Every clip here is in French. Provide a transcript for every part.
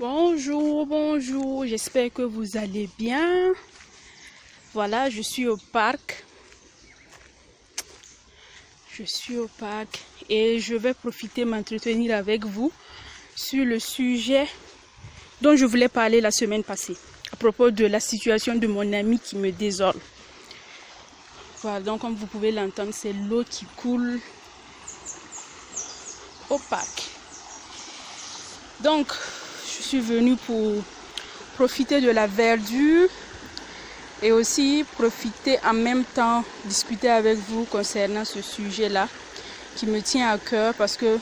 Bonjour, bonjour, j'espère que vous allez bien. Voilà, je suis au parc. Et je vais profiter m'entretenir avec vous sur le sujet dont je voulais parler la semaine passée, à propos de la situation de mon ami qui me désole. Voilà, donc comme vous pouvez l'entendre, c'est l'eau qui coule au parc. Donc, je suis venue pour profiter de la verdure et aussi profiter en même temps, discuter avec vous concernant ce sujet-là qui me tient à cœur parce que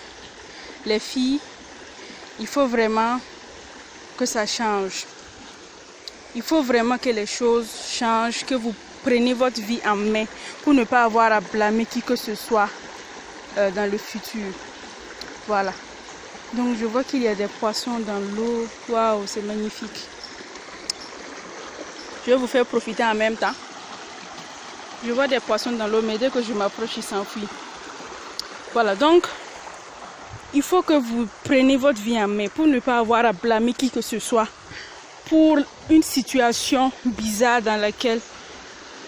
les filles, il faut vraiment que ça change. Il faut vraiment que les choses changent, que vous preniez votre vie en main pour ne pas avoir à blâmer qui que ce soit dans le futur. Voilà. Donc je vois qu'il y a des poissons dans l'eau. Waouh, c'est magnifique. Je vais vous faire profiter en même temps. Je vois des poissons dans l'eau, mais dès que je m'approche, ils s'enfuient. Voilà, donc, il faut que vous preniez votre vie en main pour ne pas avoir à blâmer qui que ce soit pour une situation bizarre dans laquelle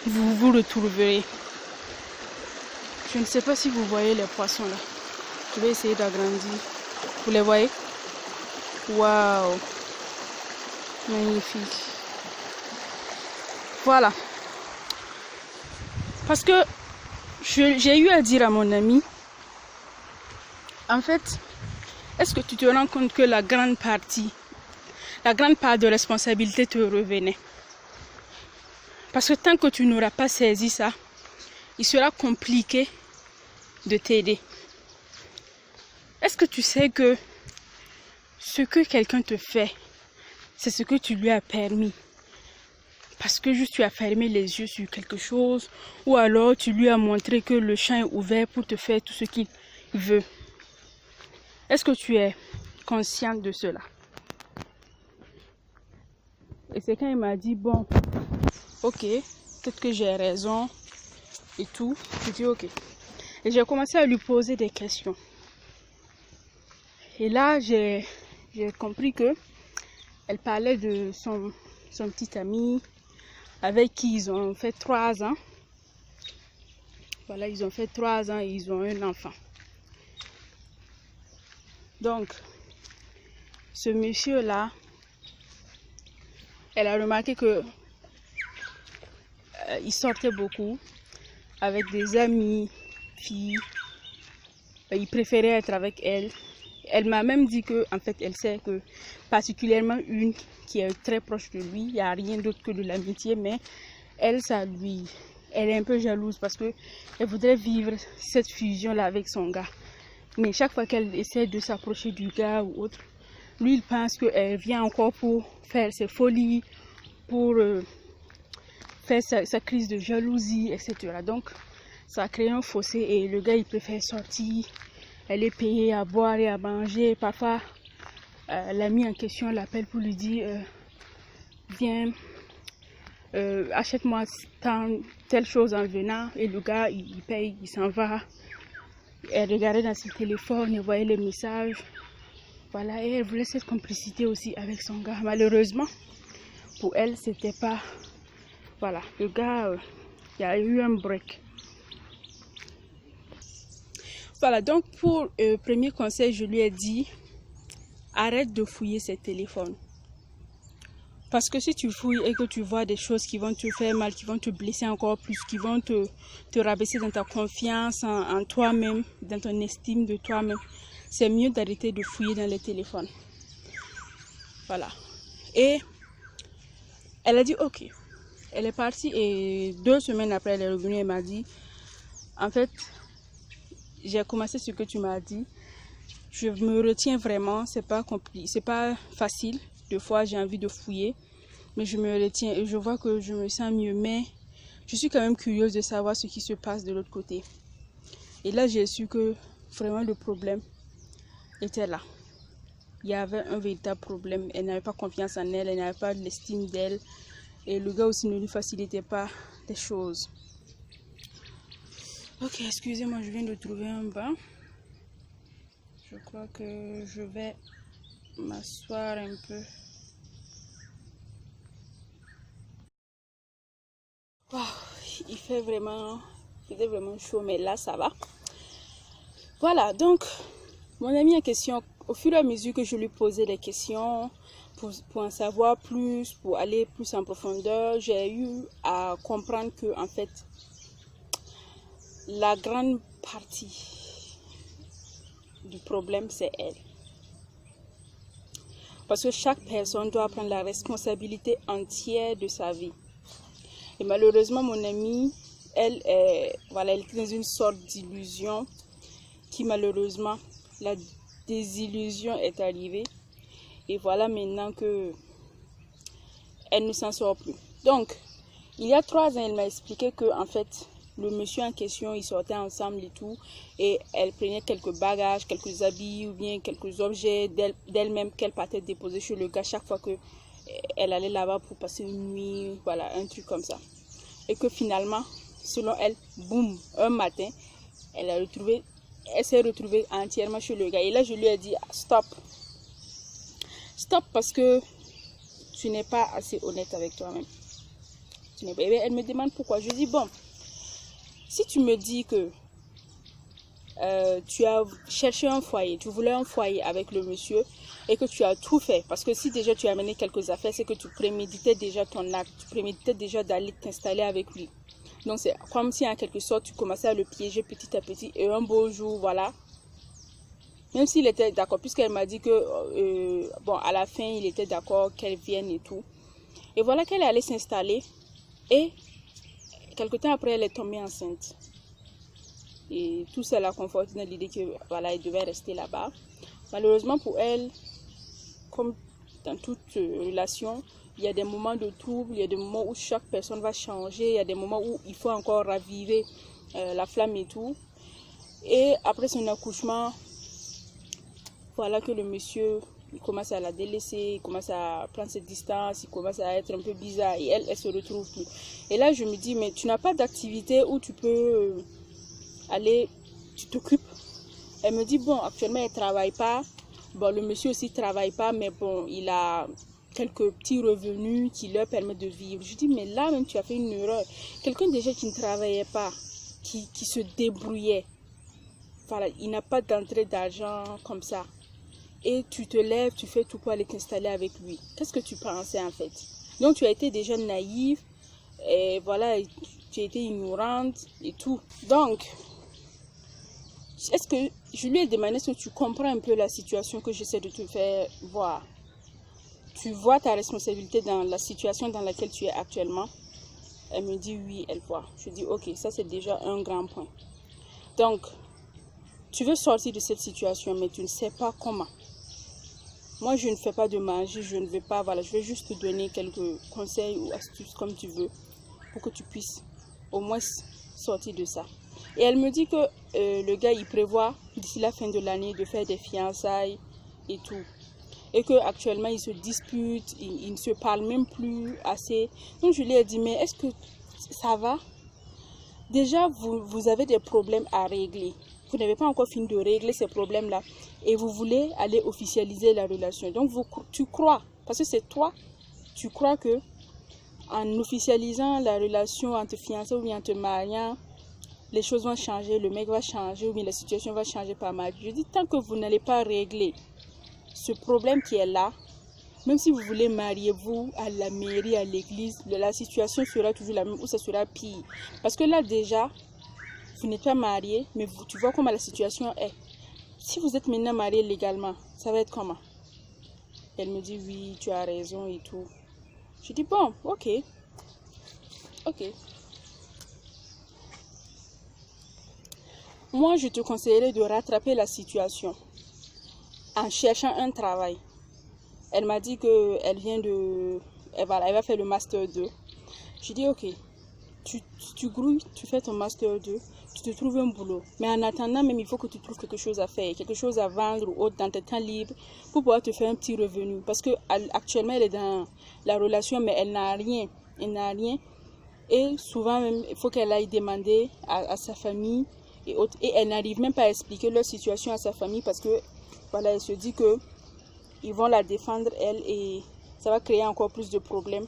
vous vous retrouverez. Je ne sais pas si vous voyez les poissons là. Je vais essayer d'agrandir. Vous les voyez? Waouh! Magnifique. Voilà. Parce que j'ai eu à dire à mon ami, en fait, est-ce que tu te rends compte que la grande part de responsabilité te revenait? Parce que tant que tu n'auras pas saisi ça, il sera compliqué de t'aider. Est-ce que tu sais que ce que quelqu'un te fait, c'est ce que tu lui as permis? Parce que juste tu as fermé les yeux sur quelque chose, ou alors tu lui as montré que le champ est ouvert pour te faire tout ce qu'il veut. Est-ce que tu es consciente de cela? Et c'est quand il m'a dit, bon, ok, peut-être que j'ai raison et tout. J'ai dit ok. Et j'ai commencé à lui poser des questions. Et là, j'ai compris que elle parlait de son petit ami avec qui ils ont fait 3 ans. Voilà, ils ont fait 3 ans et ils ont un enfant. Donc, ce monsieur-là, elle a remarqué que il sortait beaucoup avec des amis, filles. Il préférait être avec elle. Elle m'a même dit que, en fait, elle sait que particulièrement une qui est très proche de lui, il n'y a rien d'autre que de l'amitié, mais elle, elle est un peu jalouse parce que elle voudrait vivre cette fusion-là avec son gars. Mais chaque fois qu'elle essaie de s'approcher du gars ou autre, lui, il pense qu'elle vient encore pour faire ses folies, pour faire sa crise de jalousie, etc. Donc, ça a créé un fossé et le gars, il préfère sortir. Elle est payée à boire et à manger. Parfois, l'ami en question l'appelle pour lui dire viens, achète-moi telle chose en venant. Et le gars, il paye, il s'en va. Elle regardait dans son téléphone, elle voyait les messages. Voilà, et elle voulait cette complicité aussi avec son gars. Malheureusement, pour elle, c'était pas. Voilà, le gars, il y a eu un break. Voilà, donc pour premier conseil, je lui ai dit, arrête de fouiller ses téléphones. Parce que si tu fouilles et que tu vois des choses qui vont te faire mal, qui vont te blesser encore plus, qui vont te rabaisser dans ta confiance en toi-même, dans ton estime de toi-même, c'est mieux d'arrêter de fouiller dans les téléphones. Voilà. Et elle a dit ok. Elle est partie et 2 semaines après, elle est revenue et m'a dit, en fait, j'ai commencé ce que tu m'as dit. Je me retiens vraiment, c'est pas compliqué, c'est pas facile. Des fois, j'ai envie de fouiller, mais je me retiens et je vois que je me sens mieux. Mais je suis quand même curieuse de savoir ce qui se passe de l'autre côté. Et là, j'ai su que vraiment le problème était là. Il y avait un véritable problème. Elle n'avait pas confiance en elle, elle n'avait pas de l'estime d'elle. Et le gars aussi ne lui facilitait pas des choses. Ok, excusez-moi, je viens de trouver un banc. Je crois que je vais m'asseoir un peu. Wow, il faisait vraiment chaud, mais là ça va. Voilà, donc mon ami en question, au fur et à mesure que je lui posais des questions pour en savoir plus, pour aller plus en profondeur, j'ai eu à comprendre que en fait la grande partie du problème c'est elle. Parce que chaque personne doit prendre la responsabilité entière de sa vie. Et malheureusement, mon amie, elle est dans une sorte d'illusion qui malheureusement, la désillusion est arrivée. Et voilà maintenant que elle ne s'en sort plus. Donc, il y a 3 ans, elle m'a expliqué que en fait, le monsieur en question, ils sortaient ensemble et tout. Et elle prenait quelques bagages, quelques habits ou bien quelques objets d'elle-même qu'elle partait déposer chez le gars chaque fois qu'elle allait là-bas pour passer une nuit, voilà, un truc comme ça. Et que finalement, selon elle, boum, un matin, elle s'est retrouvée entièrement chez le gars. Et là, je lui ai dit, stop. Stop parce que tu n'es pas assez honnête avec toi-même. Elle me demande pourquoi. Je dis, bon, si tu me dis que tu as cherché un foyer, tu voulais un foyer avec le monsieur et que tu as tout fait, parce que si déjà tu as amené quelques affaires, c'est que tu préméditais déjà ton acte, tu préméditais déjà d'aller t'installer avec lui. Donc c'est comme si en quelque sorte tu commençais à le piéger petit à petit et un beau jour, voilà, même s'il était d'accord, puisqu'elle m'a dit que bon, à la fin il était d'accord qu'elle vienne et tout, et voilà qu'elle allait s'installer et quelque temps après elle est tombée enceinte. Et tout ça l'a conforté dans l'idée que voilà, elle devait rester là-bas. Malheureusement pour elle, comme dans toute relation, il y a des moments de trouble, il y a des moments où chaque personne va changer, il y a des moments où il faut encore raviver la flamme et tout. Et après son accouchement, voilà que le monsieur, il commence à la délaisser, il commence à prendre ses distances, il commence à être un peu bizarre et elle se retrouve plus. Et là, je me dis, mais tu n'as pas d'activité où tu peux aller, tu t'occupes. Elle me dit, bon, actuellement, elle ne travaille pas. Bon, le monsieur aussi ne travaille pas, mais bon, il a quelques petits revenus qui leur permettent de vivre. Je dis, mais là même, tu as fait une erreur. Quelqu'un déjà qui ne travaillait pas, qui se débrouillait, voilà, il n'a pas d'entrée d'argent comme ça. Et tu te lèves, tu fais tout pour aller t'installer avec lui. Qu'est-ce que tu pensais en fait? Donc, tu as été déjà naïve, et voilà, tu as été ignorante et tout. Donc, est-ce que je lui ai demandé, est-ce que tu comprends un peu la situation que j'essaie de te faire voir? Tu vois ta responsabilité dans la situation dans laquelle tu es actuellement? Elle me dit oui, elle voit. Je dis ok, ça c'est déjà un grand point. Donc, tu veux sortir de cette situation, mais tu ne sais pas comment. Moi, je ne fais pas de magie, je ne vais pas, voilà, je vais juste te donner quelques conseils ou astuces comme tu veux pour que tu puisses au moins sortir de ça. Et elle me dit que le gars, il prévoit d'ici la fin de l'année de faire des fiançailles et tout. Et qu'actuellement, ils se disputent, ils ne se parlent même plus assez. Donc, je lui ai dit, mais est-ce que ça va? Déjà, vous avez des problèmes à régler. Vous n'avez pas encore fini de régler ces problèmes-là. Et vous voulez aller officialiser la relation. Donc, tu crois, parce que c'est toi, tu crois que en officialisant la relation, en te fiançant ou en te mariant, les choses vont changer, le mec va changer ou bien la situation va changer par mal. Je dis, tant que vous n'allez pas régler ce problème qui est là, même si vous voulez marier vous à la mairie, à l'église, la situation sera toujours la même ou ça sera pire. Parce que là déjà, vous n'êtes pas marié, mais tu vois comment la situation est. Si vous êtes maintenant marié légalement, ça va être comment? Elle me dit oui, tu as raison et tout. Je dis bon, ok. Moi, je te conseillerais de rattraper la situation en cherchant un travail. Elle m'a dit qu'elle vient de... Elle va faire le Master 2. Je dis ok, tu grouilles, tu fais ton Master 2, tu te trouves un boulot. Mais en attendant, même il faut que tu trouves quelque chose à faire, quelque chose à vendre ou autre dans tes temps libres pour pouvoir te faire un petit revenu. Parce que actuellement, elle est dans la relation, mais elle n'a rien. Elle n'a rien. Et souvent, même, il faut qu'elle aille demander à sa famille et autres. Et elle n'arrive même pas à expliquer leur situation à sa famille parce que, voilà, elle se dit que ils vont la défendre elle et ça va créer encore plus de problèmes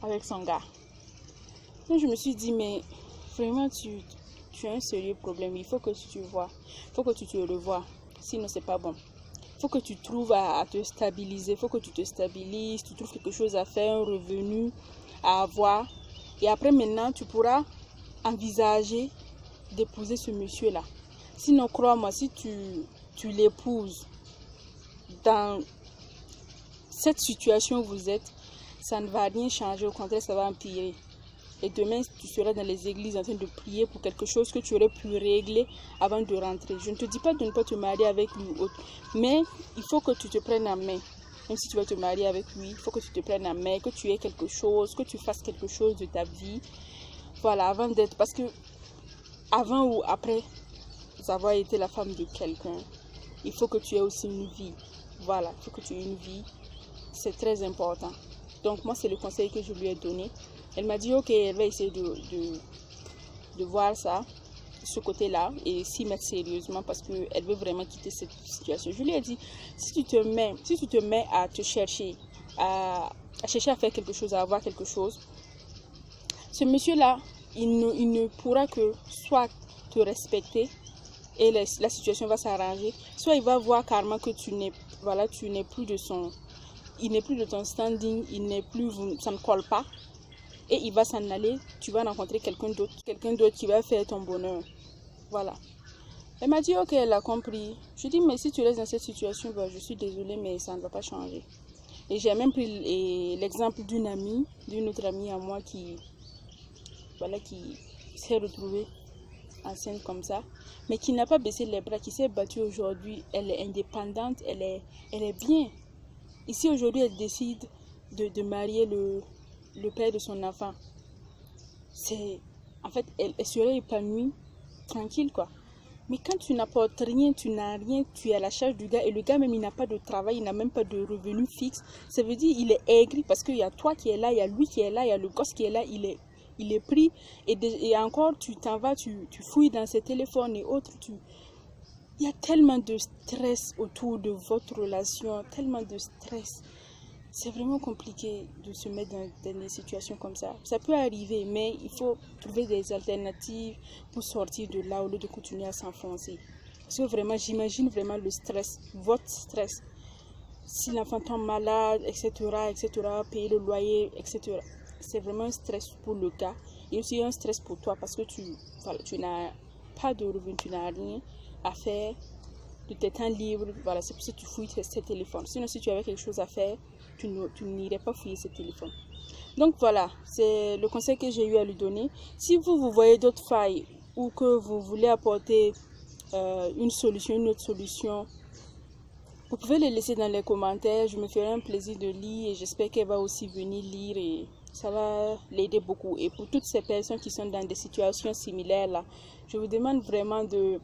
avec son gars. Donc je me suis dit, mais vraiment tu as un sérieux problème, il faut que tu vois, il faut que tu te revoies, sinon c'est pas bon. Il faut que tu trouves à te stabiliser, il faut que tu te stabilises, tu trouves quelque chose à faire, un revenu à avoir. Et après maintenant, tu pourras envisager d'épouser ce monsieur-là. Sinon, crois-moi, si tu l'épouses dans cette situation où vous êtes, ça ne va rien changer, au contraire, ça va empirer. Et demain, tu seras dans les églises en train de prier pour quelque chose que tu aurais pu régler avant de rentrer. Je ne te dis pas de ne pas te marier avec lui ou autre, mais il faut que tu te prennes en main. Même si tu vas te marier avec lui, il faut que tu te prennes en main, que tu aies quelque chose, que tu fasses quelque chose de ta vie. Voilà, avant d'être... Parce que avant ou après avoir été la femme de quelqu'un, il faut que tu aies aussi une vie. Voilà, il faut que tu aies une vie. C'est très important. Donc moi, c'est le conseil que je lui ai donné. Elle m'a dit, ok, elle va essayer de voir ça, ce côté-là, et s'y mettre sérieusement parce qu'elle veut vraiment quitter cette situation. Je lui ai dit, si tu te mets à te chercher, à chercher à faire quelque chose, à avoir quelque chose, ce monsieur-là, il ne pourra que soit te respecter et la situation va s'arranger, soit il va voir carrément que tu n'es plus de son... Il n'est plus de ton standing, ça ne colle pas. Et il va s'en aller, tu vas rencontrer quelqu'un d'autre qui va faire ton bonheur. Voilà. Elle m'a dit, ok, elle a compris. Je dis, mais si tu restes dans cette situation, ben, je suis désolée, mais ça ne va pas changer. Et j'ai même pris l'exemple d'une autre amie à moi qui s'est retrouvée enceinte comme ça, mais qui n'a pas baissé les bras, qui s'est battue aujourd'hui. Elle est indépendante, elle est bien. Ici, aujourd'hui, elle décide de marier le père de son enfant. En fait, elle serait épanouie, tranquille, quoi. Mais quand tu n'apportes rien, tu n'as rien, tu es à la charge du gars, et le gars même, il n'a pas de travail, il n'a même pas de revenu fixe, ça veut dire qu'il est aigri, parce qu'il y a toi qui es là, il y a lui qui est là, il y a le gosse qui est là, il est pris, et encore, tu t'en vas, tu fouilles dans ses téléphones et autres, il y a tellement de stress autour de votre relation, tellement de stress. C'est vraiment compliqué de se mettre dans des situations comme ça. Ça peut arriver, mais il faut trouver des alternatives pour sortir de là au lieu de continuer à s'enfoncer. Parce que vraiment, j'imagine vraiment le stress, votre stress. Si l'enfant tombe malade, etc., payer le loyer, etc. C'est vraiment un stress pour le gars et aussi un stress pour toi parce que tu n'as pas de revenu, tu n'as rien à faire de tes temps libres. Voilà, c'est pour ça que tu fouilles tes téléphones. Sinon, si tu avais quelque chose à faire, tu n'irais pas fouiller ce téléphone. Donc voilà, c'est le conseil que j'ai eu à lui donner. Si vous voyez d'autres failles ou que vous voulez apporter une autre solution, vous pouvez les laisser dans les commentaires. Je me ferai un plaisir de lire et j'espère qu'elle va aussi venir lire et ça va l'aider beaucoup. Et pour toutes ces personnes qui sont dans des situations similaires là, je vous demande vraiment de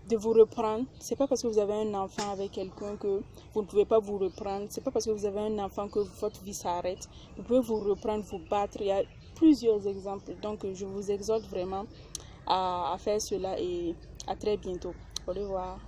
vous reprendre. C'est pas parce que vous avez un enfant avec quelqu'un que vous ne pouvez pas vous reprendre. C'est pas parce que vous avez un enfant que votre vie s'arrête. Vous pouvez vous reprendre, vous battre. Il y a plusieurs exemples. Donc, je vous exhorte vraiment à faire cela et à très bientôt. Au revoir.